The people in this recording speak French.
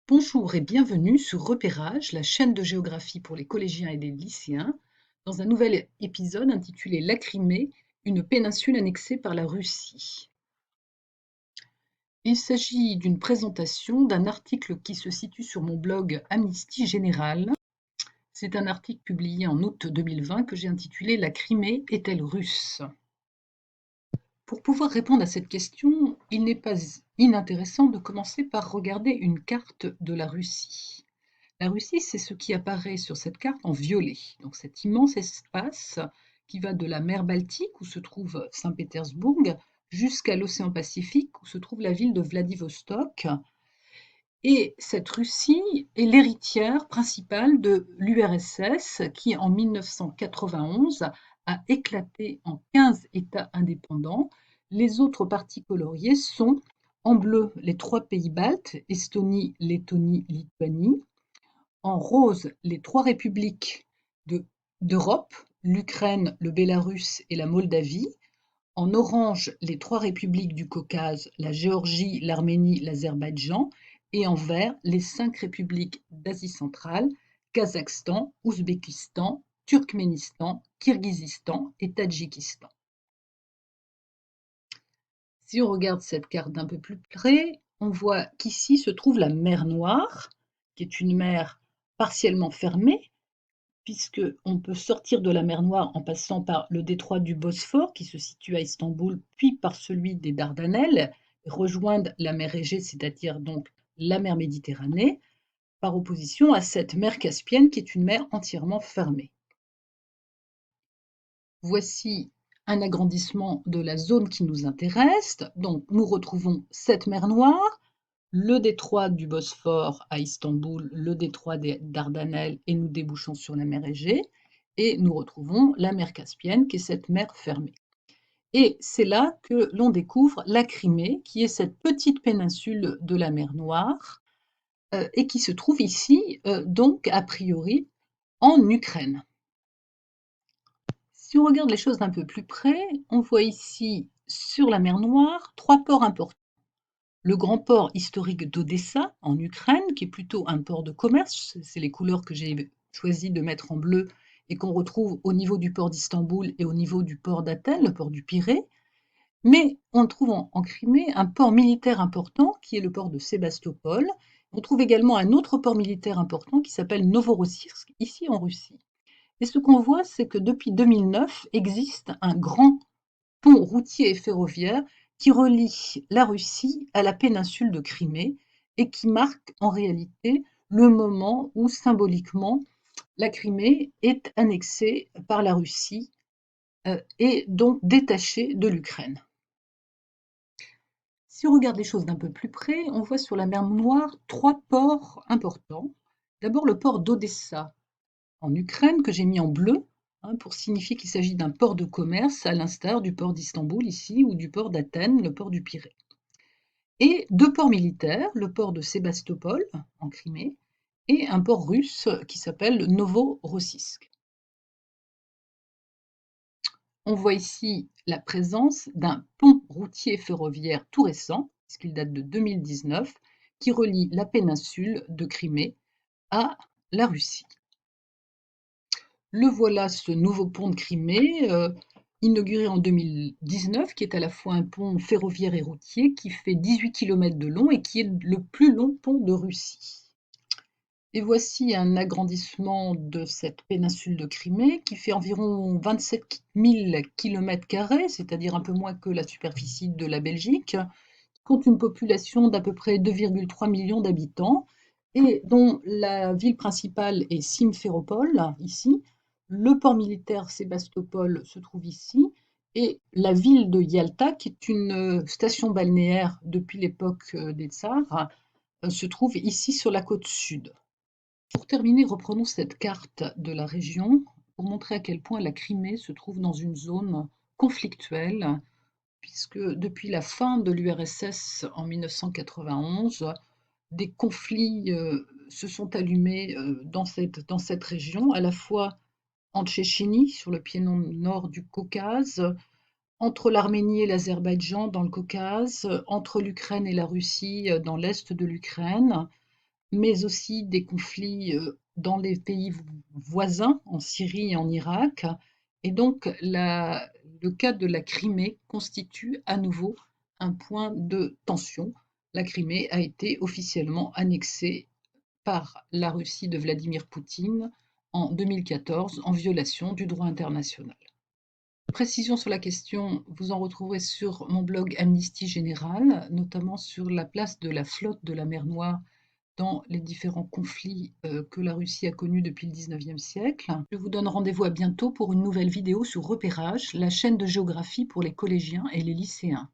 Bonjour et bienvenue sur Repérage, la chaîne de géographie pour les collégiens et les lycéens, dans un nouvel épisode intitulé La Crimée, une péninsule annexée par la Russie. Il s'agit d'une présentation d'un article qui se situe sur mon blog Amnistie Générale. C'est un article publié en août 2020 que j'ai intitulé La Crimée est-elle russe? Pour pouvoir répondre à cette question, il n'est pas inintéressant de commencer par regarder une carte de la Russie. La Russie, c'est ce qui apparaît sur cette carte en violet. Donc cet immense espace qui va de la mer Baltique, où se trouve Saint-Pétersbourg, jusqu'à l'océan Pacifique, où se trouve la ville de Vladivostok. Et cette Russie est l'héritière principale de l'URSS qui, en 1991, a éclaté en 15 États indépendants. Les autres parties coloriées sont en bleu les trois pays baltes, Estonie, Lettonie, Lituanie, en rose les trois républiques d'Europe, l'Ukraine, le Bélarus et la Moldavie, en orange les trois républiques du Caucase, la Géorgie, l'Arménie, l'Azerbaïdjan, et en vert les 5 républiques d'Asie centrale, Kazakhstan, Ouzbékistan, Turkménistan, Kirghizistan et Tadjikistan. Si on regarde cette carte d'un peu plus près, on voit qu'ici se trouve la mer Noire, qui est une mer partiellement fermée, puisqu'on peut sortir de la mer Noire en passant par le détroit du Bosphore, qui se situe à Istanbul, puis par celui des Dardanelles, rejoindre la mer Égée, c'est-à-dire donc la mer Méditerranée, par opposition à cette mer Caspienne, qui est une mer entièrement fermée. Voici un agrandissement de la zone qui nous intéresse. Donc, nous retrouvons cette mer Noire, le détroit du Bosphore à Istanbul, le détroit des Dardanelles, et nous débouchons sur la mer Égée, et nous retrouvons la mer Caspienne, qui est cette mer fermée. Et c'est là que l'on découvre la Crimée, qui est cette petite péninsule de la mer Noire, et qui se trouve ici, donc a priori, en Ukraine. Si on regarde les choses d'un peu plus près, on voit ici, sur la mer Noire, 3 ports importants. Le grand port historique d'Odessa, en Ukraine, qui est plutôt un port de commerce, c'est les couleurs que j'ai choisi de mettre en bleu et qu'on retrouve au niveau du port d'Istanbul et au niveau du port d'Athènes, le port du Pirée. Mais on trouve en Crimée un port militaire important, qui est le port de Sébastopol. On trouve également un autre port militaire important qui s'appelle Novorossiysk, ici en Russie. Et ce qu'on voit, c'est que depuis 2009 existe un grand pont routier et ferroviaire qui relie la Russie à la péninsule de Crimée et qui marque en réalité le moment où symboliquement la Crimée est annexée par la Russie et donc détachée de l'Ukraine. Si on regarde les choses d'un peu plus près, on voit sur la mer Noire 3 ports importants. D'abord le port d'Odessa en Ukraine que j'ai mis en bleu, pour signifier qu'il s'agit d'un port de commerce à l'instar du port d'Istanbul ici ou du port d'Athènes, le port du Pirée. Et 2 ports militaires, le port de Sébastopol en Crimée et un port russe qui s'appelle Novorossiysk. On voit ici la présence d'un pont routier ferroviaire tout récent, puisqu'il date de 2019, qui relie la péninsule de Crimée à la Russie. Le voilà, ce nouveau pont de Crimée, inauguré en 2019, qui est à la fois un pont ferroviaire et routier, qui fait 18 km de long et qui est le plus long pont de Russie. Et voici un agrandissement de cette péninsule de Crimée qui fait environ 27 000 km², c'est-à-dire un peu moins que la superficie de la Belgique, qui compte une population d'à peu près 2,3 millions d'habitants et dont la ville principale est Simferopol, ici. Le port militaire Sébastopol se trouve ici et la ville de Yalta, qui est une station balnéaire depuis l'époque des Tsars, se trouve ici sur la côte sud. Pour terminer, reprenons cette carte de la région pour montrer à quel point la Crimée se trouve dans une zone conflictuelle, puisque depuis la fin de l'URSS en 1991, des conflits se sont allumés dans cette région, à la fois en Tchétchénie, sur le pied nord du Caucase, entre l'Arménie et l'Azerbaïdjan dans le Caucase, entre l'Ukraine et la Russie dans l'est de l'Ukraine, mais aussi des conflits dans les pays voisins, en Syrie et en Irak. Et donc, le cas de la Crimée constitue à nouveau un point de tension. La Crimée a été officiellement annexée par la Russie de Vladimir Poutine en 2014 en violation du droit international. Précisions sur la question, vous en retrouverez sur mon blog Amnesty Générale, notamment sur la place de la flotte de la mer Noire dans les différents conflits que la Russie a connus depuis le 19e siècle. Je vous donne rendez-vous à bientôt pour une nouvelle vidéo sur Repérage, la chaîne de géographie pour les collégiens et les lycéens.